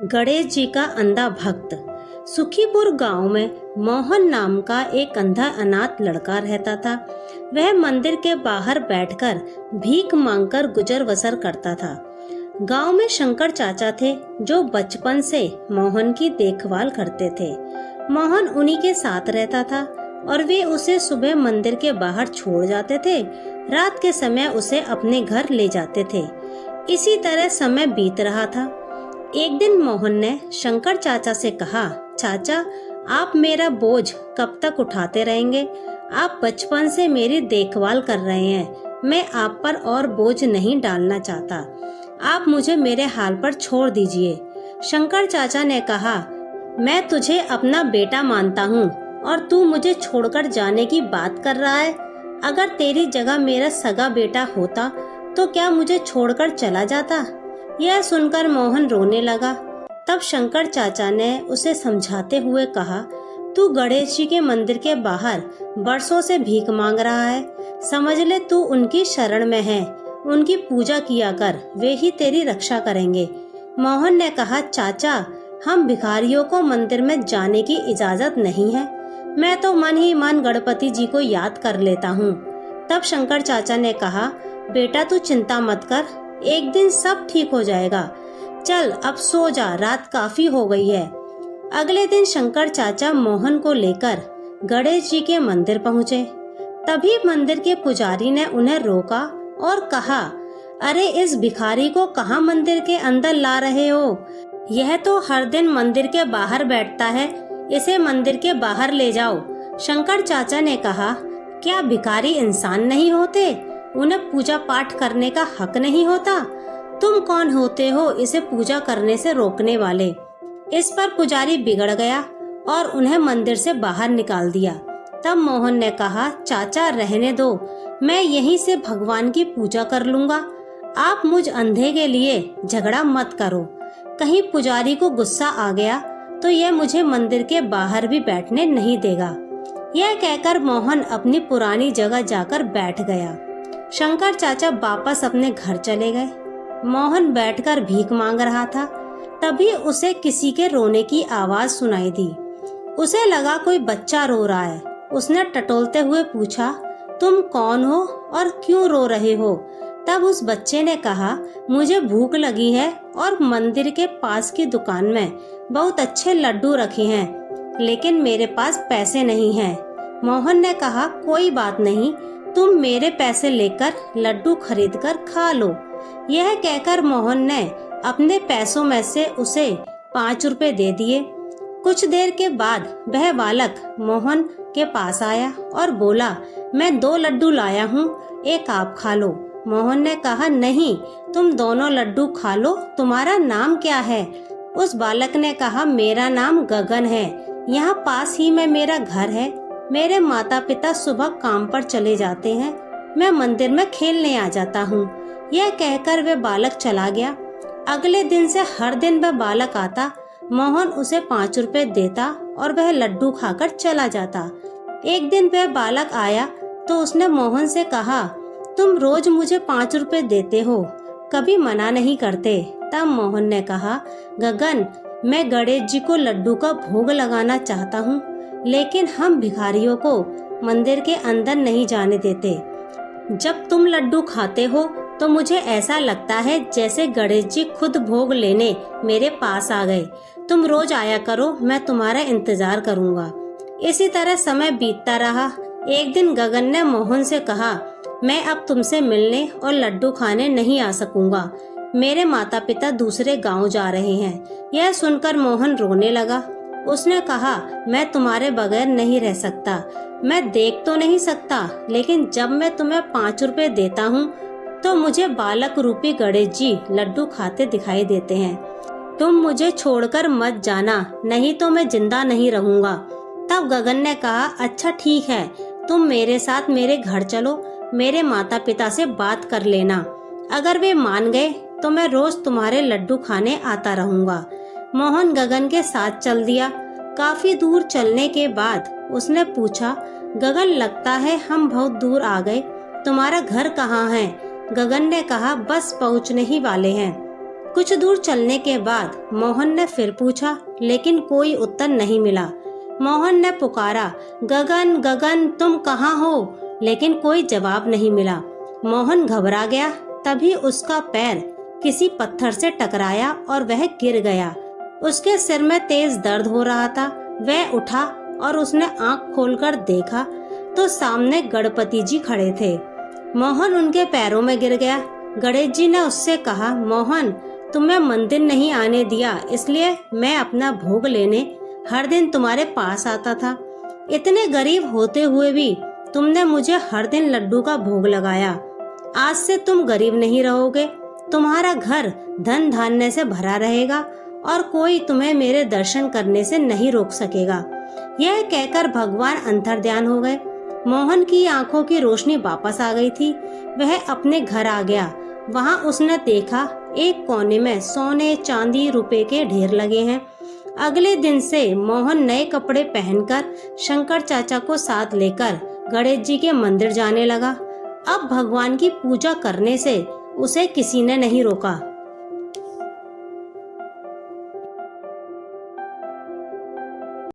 गणेश जी का अंधा भक्त। सुखीपुर गांव में मोहन नाम का एक अंधा अनाथ लड़का रहता था। वह मंदिर के बाहर बैठकर भीख मांगकर गुजर बसर करता था। गांव में शंकर चाचा थे जो बचपन से मोहन की देखभाल करते थे। मोहन उन्हीं के साथ रहता था और वे उसे सुबह मंदिर के बाहर छोड़ जाते थे। रात के समय उसे अपने घर ले जाते थे। इसी तरह समय बीत रहा था। एक दिन मोहन ने शंकर चाचा से कहा, चाचा आप मेरा बोझ कब तक उठाते रहेंगे? आप बचपन से मेरी देखभाल कर रहे हैं। मैं आप पर और बोझ नहीं डालना चाहता। आप मुझे मेरे हाल पर छोड़ दीजिए। शंकर चाचा ने कहा, मैं तुझे अपना बेटा मानता हूँ और तू मुझे छोड़कर जाने की बात कर रहा है। अगर तेरी जगह मेरा सगा बेटा होता तो क्या मुझे छोड़कर चला जाता? यह सुनकर मोहन रोने लगा। तब शंकर चाचा ने उसे समझाते हुए कहा, तू गणेश जी के मंदिर के बाहर बरसों से भीख मांग रहा है। समझ ले तू उनकी शरण में है। उनकी पूजा किया कर, वे ही तेरी रक्षा करेंगे। मोहन ने कहा, चाचा हम भिखारियों को मंदिर में जाने की इजाजत नहीं है। मैं तो मन ही मन गणपति जी को याद कर लेता हूँ। तब शंकर चाचा ने कहा, बेटा तू चिंता मत कर, एक दिन सब ठीक हो जाएगा। चल अब सो जा, रात काफी हो गई है। अगले दिन शंकर चाचा मोहन को लेकर गणेश जी के मंदिर पहुँचे। तभी मंदिर के पुजारी ने उन्हें रोका और कहा, अरे इस भिखारी को कहाँ मंदिर के अंदर ला रहे हो? यह तो हर दिन मंदिर के बाहर बैठता है। इसे मंदिर के बाहर ले जाओ। शंकर चाचा ने कहा, क्या भिखारी इंसान नहीं होते? उन्हें पूजा पाठ करने का हक नहीं होता? तुम कौन होते हो इसे पूजा करने से रोकने वाले? इस पर पुजारी बिगड़ गया और उन्हें मंदिर से बाहर निकाल दिया। तब मोहन ने कहा, चाचा रहने दो, मैं यहीं से भगवान की पूजा कर लूंगा। आप मुझ अंधे के लिए झगड़ा मत करो। कहीं पुजारी को गुस्सा आ गया तो यह मुझे मंदिर के बाहर भी बैठने नहीं देगा। यह कहकर मोहन अपनी पुरानी जगह जाकर बैठ गया। शंकर चाचा वापस अपने घर चले गए। मोहन बैठकर भीख मांग रहा था। तभी उसे किसी के रोने की आवाज सुनाई दी। उसे लगा कोई बच्चा रो रहा है। उसने टटोलते हुए पूछा, तुम कौन हो और क्यों रो रहे हो? तब उस बच्चे ने कहा, मुझे भूख लगी है और मंदिर के पास की दुकान में बहुत अच्छे लड्डू रखे हैं, लेकिन मेरे पास पैसे नहीं हैं। मोहन ने कहा, कोई बात नहीं, तुम मेरे पैसे लेकर लड्डू खरीदकर खा लो। यह कहकर मोहन ने अपने पैसों में से उसे 5 रुपए दे दिए। कुछ देर के बाद वह बालक मोहन के पास आया और बोला, मैं 2 लड्डू लाया हूँ, एक आप खा लो। मोहन ने कहा, नहीं, तुम दोनों लड्डू खा लो। तुम्हारा नाम क्या है? उस बालक ने कहा, मेरा नाम गगन है। यहाँ पास ही में मेरा घर है। मेरे माता पिता सुबह काम पर चले जाते हैं। मैं मंदिर में खेलने आ जाता हूँ। यह कहकर वह बालक चला गया। अगले दिन से हर दिन वह बालक आता। मोहन उसे 5 रुपए देता और वह लड्डू खाकर चला जाता। एक दिन वह बालक आया तो उसने मोहन से कहा, तुम रोज मुझे 5 रुपए देते हो, कभी मना नहीं करते। तब मोहन ने कहा, गगन मैं गणेश जी को लड्डू का भोग लगाना चाहता हूँ, लेकिन हम भिखारियों को मंदिर के अंदर नहीं जाने देते। जब तुम लड्डू खाते हो तो मुझे ऐसा लगता है जैसे गणेश जी खुद भोग लेने मेरे पास आ गए। तुम रोज आया करो, मैं तुम्हारा इंतजार करूँगा। इसी तरह समय बीतता रहा। एक दिन गगन ने मोहन से कहा, मैं अब तुमसे मिलने और लड्डू खाने नहीं आ सकूंगा। मेरे माता पिता दूसरे गांव जा रहे हैं। यह सुनकर मोहन रोने लगा। उसने कहा, मैं तुम्हारे बगैर नहीं रह सकता। मैं देख तो नहीं सकता, लेकिन जब मैं तुम्हें 5 रुपए देता हूँ तो मुझे बालक रूपी गणेश जी लड्डू खाते दिखाई देते हैं। तुम मुझे छोड़कर मत जाना, नहीं तो मैं जिंदा नहीं रहूंगा। तब गगन ने कहा, अच्छा ठीक है, तुम मेरे साथ मेरे घर चलो। मेरे माता पिता से बात कर लेना। अगर वे मान गए तो मैं रोज तुम्हारे लड्डू खाने आता रहूंगा। मोहन गगन के साथ चल दिया। काफी दूर चलने के बाद उसने पूछा, गगन लगता है हम बहुत दूर आ गए, तुम्हारा घर कहाँ है? गगन ने कहा, बस पहुँचने ही वाले हैं। कुछ दूर चलने के बाद मोहन ने फिर पूछा, लेकिन कोई उत्तर नहीं मिला। मोहन ने पुकारा, गगन गगन तुम कहाँ हो? लेकिन कोई जवाब नहीं मिला। मोहन घबरा गया। तभी उसका पैर किसी पत्थर से टकराया और वह गिर गया। उसके सिर में तेज दर्द हो रहा था। वह उठा और उसने आंख खोलकर देखा तो सामने गणपति जी खड़े थे। मोहन उनके पैरों में गिर गया। गणेश जी ने उससे कहा, मोहन तुम्हें मंदिर नहीं आने दिया, इसलिए मैं अपना भोग लेने हर दिन तुम्हारे पास आता था। इतने गरीब होते हुए भी तुमने मुझे हर दिन लड्डू का भोग लगाया। आज से तुम गरीब नहीं रहोगे, तुम्हारा घर धन धान्य से भरा रहेगा और कोई तुम्हें मेरे दर्शन करने से नहीं रोक सकेगा। यह कहकर भगवान अंतर्ध्यान हो गए। मोहन की आंखों की रोशनी वापस आ गई थी। वह अपने घर आ गया। वहां उसने देखा एक कोने में सोने चांदी रुपए के ढेर लगे हैं। अगले दिन से मोहन नए कपड़े पहनकर शंकर चाचा को साथ लेकर गणेश जी के मंदिर जाने लगा। अब भगवान की पूजा करने से उसे किसी ने नहीं रोका।